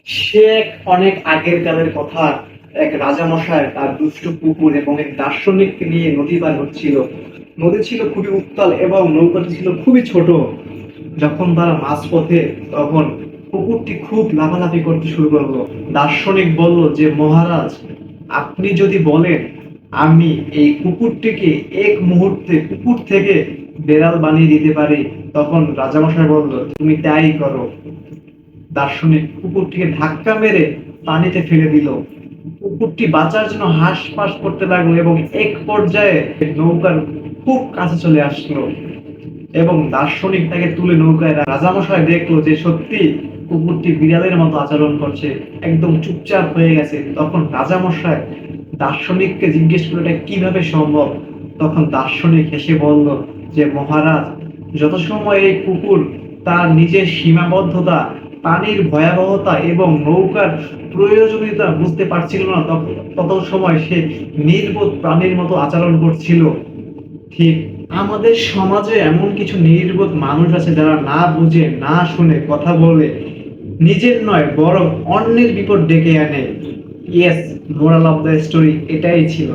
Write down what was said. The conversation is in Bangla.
সে এক অনেক আগের কালের কথা। এক রাজামশাই তার দুষ্ট কুকুর এবং এক দার্শনিককে নিয়ে নদী পার হচ্ছিল। নদী ছিল খুবই উত্তাল এবং নৌকাটি ছিল খুবই ছোট। যখন তারা মাঝপথে, তখন কুকুরটি খুব লাফালাফি করতে শুরু করলো। দার্শনিক বলল যে, মহারাজ, আপনি যদি বলেন আমি এই কুকুরটিকে এক মুহূর্তে কুকুর থেকে বেড়াল বানিয়ে দিতে পারি, তখন রাজামশাই বলল, তুমি তাই করো। দার্শনিক কুকুরটিকে ধাক্কা মেরে পানিতে ফেলে দিল। কুকুরটি বাঁচার জন্য হাঁসফাঁস করতে লাগলো এবং এক পর্যায়ে নৌকার খুব কাছে চলে আসলো এবং দার্শনিক তাকে তুলে নৌকায় রাজামশাই দেখলো যে সত্যি কুকুরটি বিড়ালের মতো আচরণ করছে, একদম চুপচাপ হয়ে গেছে। তখন রাজামশাই দার্শনিককে জিজ্ঞেস করলো এটা কিভাবে সম্ভব। তখন দার্শনিক হেসে বলল যে, মহারাজ, যত সময় এই কুকুর তার নিজের সীমাবদ্ধতা, পানির ভয়াবহতা এবং নৌকার প্রয়োজনীয়তা বুঝতে পারছিল না, তত সময় সে নির্বোধ প্রাণীর মতো আচরণ করছিল। ঠিক আমাদের সমাজে এমন কিছু নির্বোধ মানুষ আছে যারা না বুঝে না শুনে কথা বলে নিজের নয় বরং অন্যের বিপদ ডেকে আনে। Yes, moral of the story এটাই ছিল।